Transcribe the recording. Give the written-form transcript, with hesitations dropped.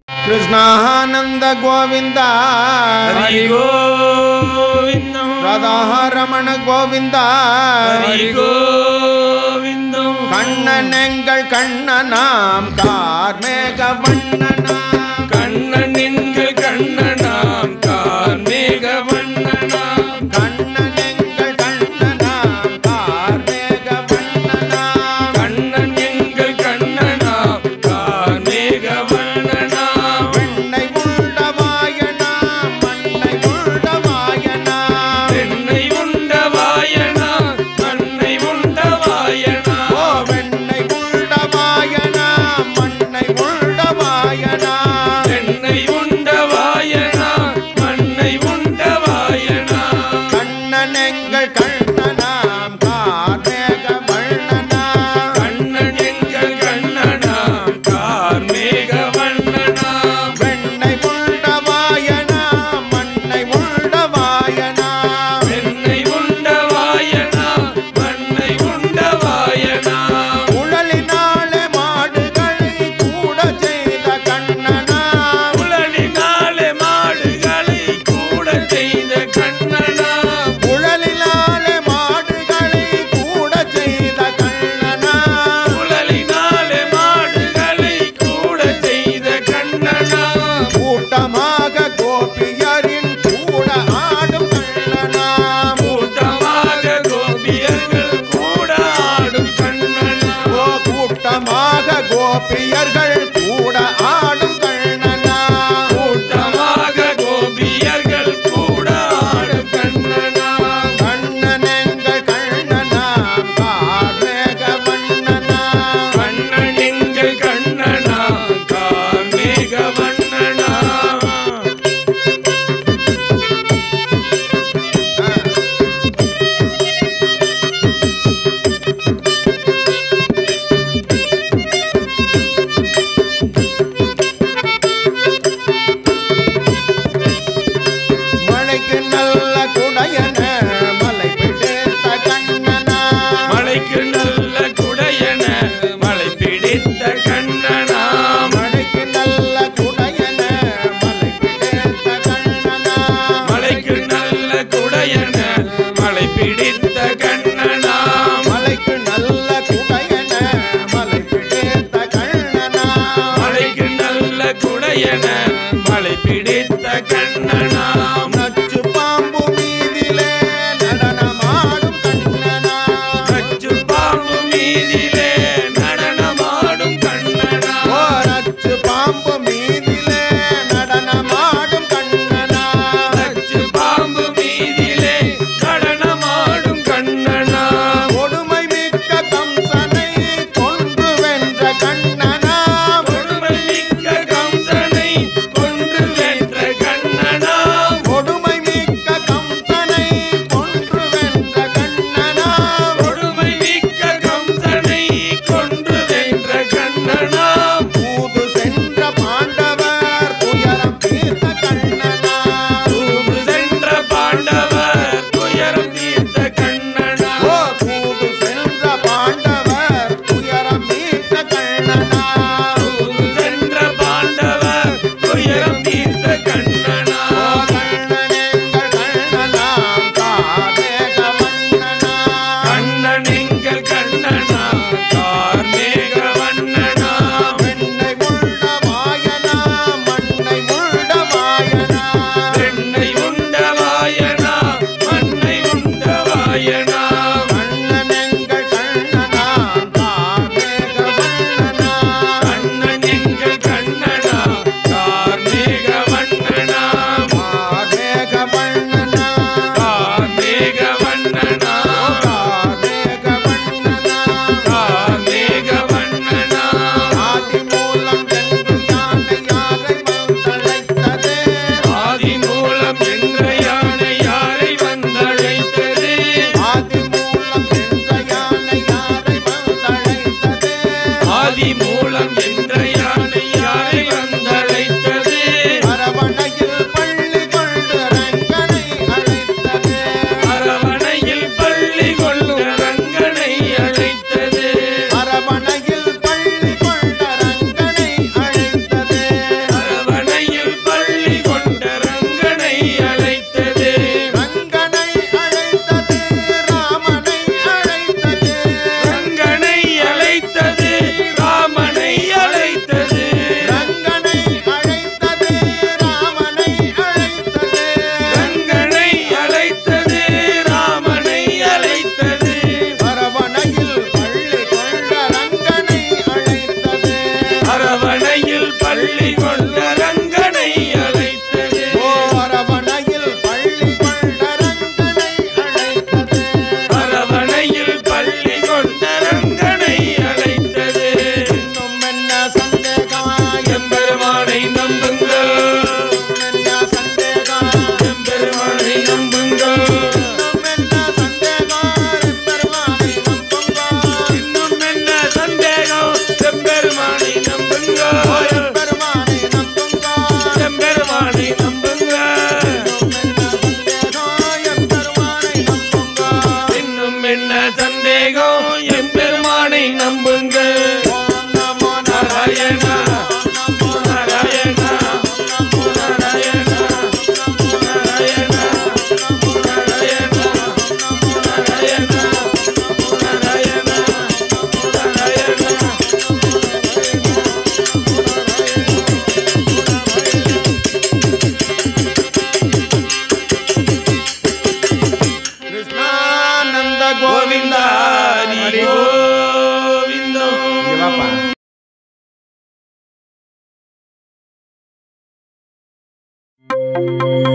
कृष्णानंद गोविंद हरि गोविंद राधा रमण गोविंद हरि गोविंद कण्णनेंगल कण्णनाम कार्मेघ वण्णना कण्णनेंगल कण्णनाम कार्मेघ वण्णना कण्णनेंगल कण्णनाम कार्मेघ वण्णना कण्णनेंगल कण्णनाम कार्मेघ वण्णना வெண்ணை உண்டவாயனா மண்ணை உண்டவாயனா வெண்ணை உண்டவாயனா மண்ணை உண்டவாயனா ஓ வெண்ணை உண்டவாயனா மண்ணை உண்டவாயனா வெண்ணை உண்டவாயனா மண்ணை உண்டவாயனா கண்ணனெங்கள் கண்ணனாம் கார்மேக வண்ணனா கண்ணனெங்கள் கண்ணனாம் கார்மேக வண்ணனா வெண்ணை உண்டவாயனா மண்ணை உண்டவாயனா வெண்ணை உண்டவாயனா மண்ணை உண்டவாயனா உழலினாலே மாடுகளை கூட செய்த கண்ணனா உழலினாலே மாடுகளை கூட செய்த கண்ணனா உழலினாலே மாடுகளை கூட செய்த கண்ணனா உழலினாலே மாடுகளை கூட செய்த கண்ணனா கூட்டமாக கோபியரின் கூட ஆடும் கண்ணனா கூட்டமாக கோபியர்கள் கூட ஆடும் கண்ணனா ஓ கூட்டமாக கோபியர்கள் கூட ஆடும் கண்ணனா கூட்டமாக கோபியர்கள் கூட ஆடும் கண்ணனா கண்ணனெங்கள் கண்ணனாம் கார்மேக வண்ணனா கண்ணனெங்கள் கண்ணனா கார்மேக வண்ணனா மழைக்கு நல்ல குடையன மலை பிடித்த கண்ணனா மலைக்கு நல்ல குடையன மலை பிடித்த கண்ணனா மழைக்கு நல்ல குடையன மலை பிடித்த கண்ணனா மலைக்கு நல்ல குடையன மலை பிடித்த கண்ணனா மலைக்கு நல்ல குடையன மலை பிடித்த கண்ணனா மலைக்கு நல்ல குடையன மலை பிடித்த கண்ணனா நச்சு பாம்பு மீதிலே நடனமாடும் கண்ணனா நச்சு பாம்பு மீதிலே நடனமாடும் கண்ணனா ஓ நச்சு பாம்பு மீதிலே நடனமாடும் கண்ணனா நச்சு பாம்பு மீதிலே நடனமாடும் கண்ணனா கொடுமை மிக்க கம்சனை கொன்று வென்ற கண்ணனா கொடுமை மிக்க கம்சனை கொன்று வென்ற கண்ணனா கொடுமை மிக்க கம்சனை கொன்று வென்ற கண்ணனா கொடுமை மிக்க கம்சனை கொன்று வென்ற கண்ணனா தூது சென்ற பாண்டவர் துயரம் தீர்த்த கண்ணனா தூது சென்ற பாண்டவர் துயரம் தீர்த்த கண்ணனா ஓ தூது சென்ற பாண்டவர் துயரம் மீட்ட கண்ணனா தூது சென்ற பாண்டவர் துயரம் தீர்த்த கண்ணனா ஓ கண்ணனெங்கள் கண்ணனாம் கார்மேக வண்ணனா கண்ணனெங்கள் கண்ணனா கார்மேக வண்ணனா வெண்ணை உள்ள வாயனா மண்ணை உள்ள வாயனா வெண்ணை உண்டவாயனா மண்ணை உண்டவாயனா கண்ணனெங்கள் கண்ணனாம் கார்மேக வண்ணனா கண்ணனெங்கள் கண்ணனா கார்மேக வண்ணனா கார்மேக வண்ணனா கார்மேக வண்ணனா கார்மேக வண்ணனா கார்மேக வண்ணனா ஆதி மூலம் என்று யானை யாரை வந்தழைத்ததே ஆதி மூலம் என்ற யானை யாரை வந்தழைத்தது ஆதி அநேகம் எம்பெருமானை நம்புங்கள். ஓம் நமோ நாராயணா நாராயணா நாராயணா நாராயணா நாராயணா நாராயணா நாராயணா நாராயணா. கிருஷ்ணானந்த கோவிந்தா ஹரி கோவிந்தம். இங்க வாப்பா. Thank you.